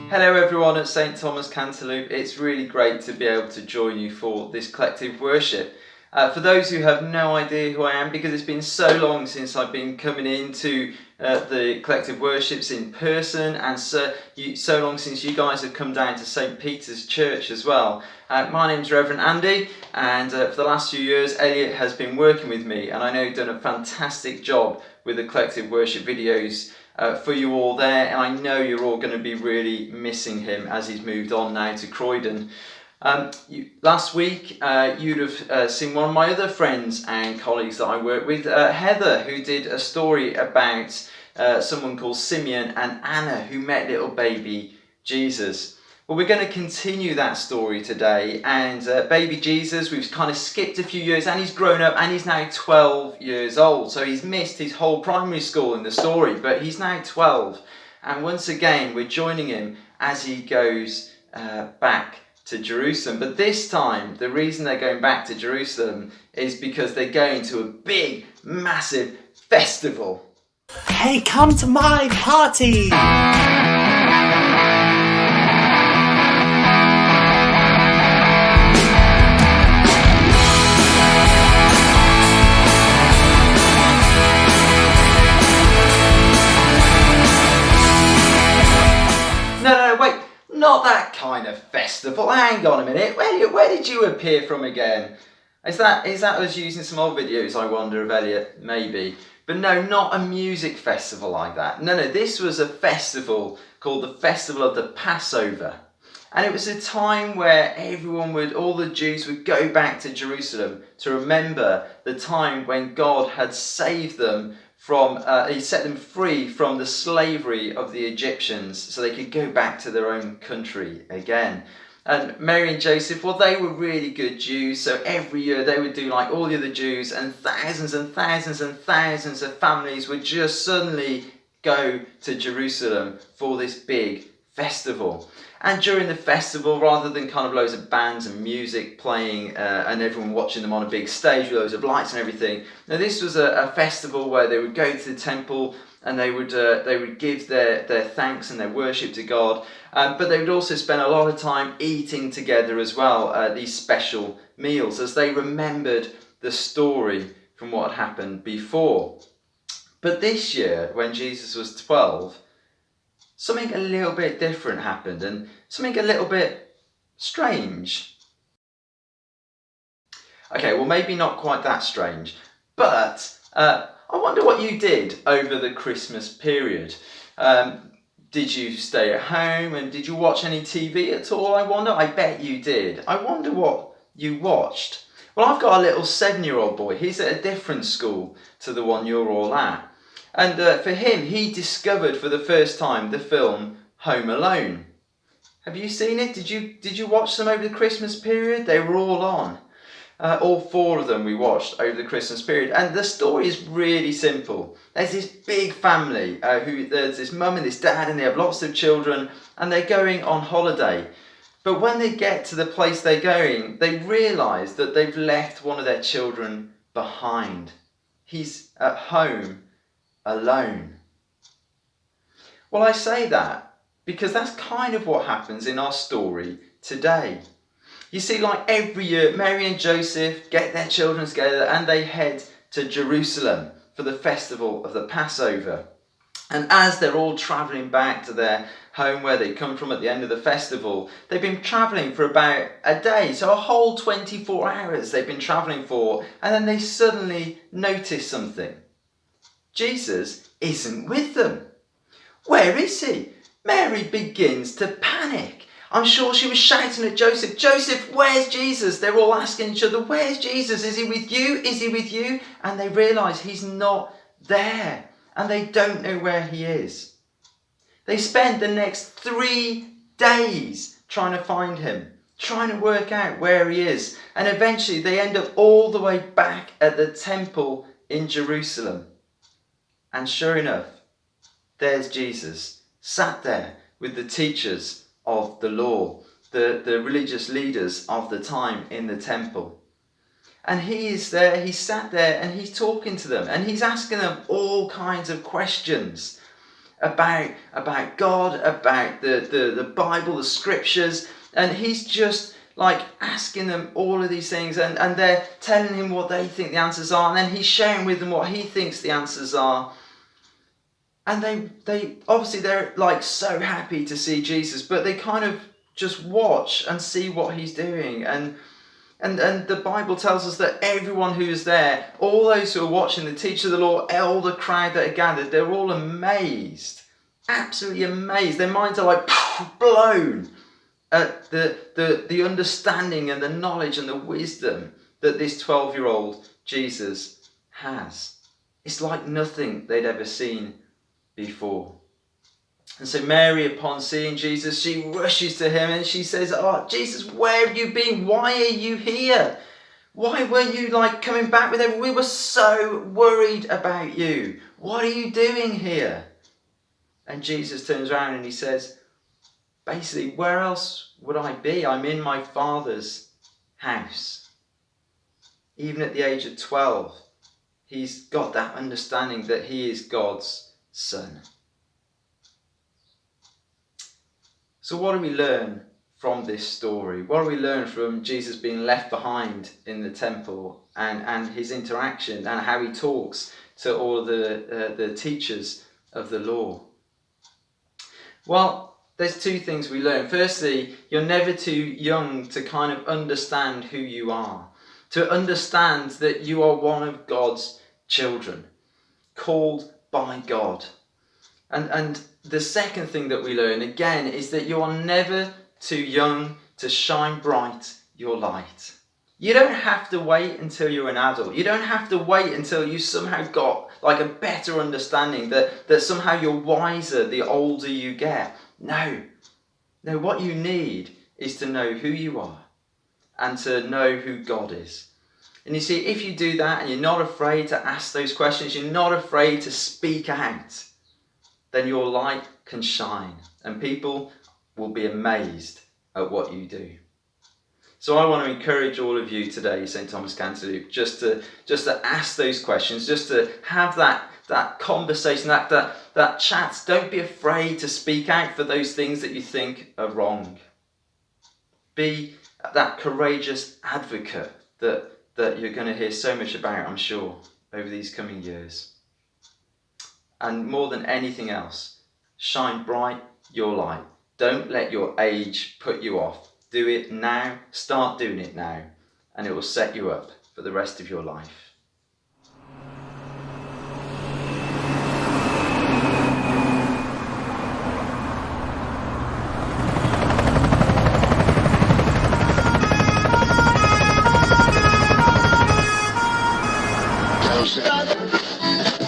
Hello everyone at St Thomas Cantaloupe. It's really great to be able to join you for this collective worship. For those who have no idea who I am, because it's been so long since I've been coming into the collective worships in person, and so long since you guys have come down to St Peter's Church as well. My name's Reverend Andy, and for the last few years Elliot has been working with me, and I know he's done a fantastic job with the collective worship videos for you all there, and I know you're all going to be really missing him as he's moved on now to Croydon. Last week you'd have seen one of my other friends and colleagues that I work with, Heather, who did a story about someone called Simeon and Anna who met little baby Jesus. Well, we're going to continue that story today, and baby Jesus, we've kind of skipped a few years, and he's grown up, and he's now 12 years old, so he's missed his whole primary school in the story, but he's now 12, and once again we're joining him as he goes back to Jerusalem. But this time, the reason they're going back to Jerusalem is because they're going to a big, massive festival. Hey, come to my party! No, wait, not that kind of festival. Hang on a minute. Elliot, where did you appear from again? Is that us using some old videos, I wonder, of Elliot? Maybe. But no, not a music festival like that. No, this was a festival called the Festival of the Passover. And it was a time where all the Jews would go back to Jerusalem to remember the time when God had saved them he set them free from the slavery of the Egyptians so they could go back to their own country again. And Mary and Joseph, well, they were really good Jews, so every year they would do like all the other Jews, and thousands and thousands and thousands of families would just suddenly go to Jerusalem for this big festival. And during the festival, rather than kind of loads of bands and music playing and everyone watching them on a big stage with loads of lights and everything, now this was a festival where they would go to the temple and they would give their thanks and their worship to God, but they would also spend a lot of time eating together as well, these special meals, as they remembered the story from what had happened before. But this year, when Jesus was 12, something a little bit different happened, and something a little bit strange. Okay, well, maybe not quite that strange, but I wonder what you did over the Christmas period. Did you stay at home, and did you watch any TV at all? I wonder. I bet you did. I wonder what you watched. Well, I've got a little 7-year-old boy. He's at a different school to the one you're all at. And for him, he discovered for the first time the film Home Alone. Have you seen it? Did you watch them over the Christmas period? They were all on. All 4 of them we watched over the Christmas period. And the story is really simple. There's this big family there's this mum and this dad, and they have lots of children, and they're going on holiday. But when they get to the place they're going, they realise that they've left one of their children behind. He's at home alone. Well, I say that because that's kind of what happens in our story today. You see, like every year, Mary and Joseph get their children together and they head to Jerusalem for the festival of the Passover. And as they're all travelling back to their home where they come from at the end of the festival, they've been travelling for about a day, so a whole 24 hours they've been travelling for, and then they suddenly notice something. Jesus isn't with them. Where is he? Mary begins to panic. I'm sure she was shouting at Joseph, "Joseph, where's Jesus?" They're all asking each other, "Where's Jesus? Is he with you? Is he with you?" And they realise he's not there, and they don't know where he is. They spend the next 3 days trying to find him, trying to work out where he is, and eventually they end up all the way back at the temple in Jerusalem. And sure enough, there's Jesus, sat there with the teachers of the law, the religious leaders of the time in the temple. And he is there, he's sat there and he's talking to them and he's asking them all kinds of questions. about God, about the Bible, the scriptures, and he's just like asking them all of these things, and they're telling him what they think the answers are, and then he's sharing with them what he thinks the answers are. And they obviously they're like so happy to see Jesus, but they kind of just watch and see what he's doing. And the Bible tells us that everyone who is there, all those who are watching, the teacher of the law, all the crowd that are gathered, they're all amazed, absolutely amazed. Their minds are like blown at the understanding and the knowledge and the wisdom that this 12-year-old Jesus has. It's like nothing they'd ever seen before. And so Mary, upon seeing Jesus, she rushes to him and she says, "Oh, Jesus, where have you been? Why are you here? Why weren't you like coming back with everyone? We were so worried about you. What are you doing here?" And Jesus turns around and he says, basically, where else would I be? I'm in my Father's house. Even at the age of 12, he's got that understanding that he is God's Son. So what do we learn from this story? What do we learn from Jesus being left behind in the temple and his interaction and how he talks to all of the teachers of the law? Well, there's two things we learn. Firstly, you're never too young to kind of understand who you are, to understand that you are one of God's children, called by God. And the second thing that we learn, again, is that you are never too young to shine bright your light. You don't have to wait until you're an adult. You don't have to wait until you somehow got like a better understanding, that somehow you're wiser the older you get. No, what you need is to know who you are and to know who God is. And you see, if you do that and you're not afraid to ask those questions, you're not afraid to speak out, then your light can shine and people will be amazed at what you do. So I want to encourage all of you today, St. Thomas Cantilupe, just to ask those questions, just to have that conversation, that chat. Don't be afraid to speak out for those things that you think are wrong. Be that courageous advocate that you're going to hear so much about, I'm sure, over these coming years. And more than anything else, shine bright your light. Don't let your age put you off. Do it now. Start doing it now. And it will set you up for the rest of your life. Stop.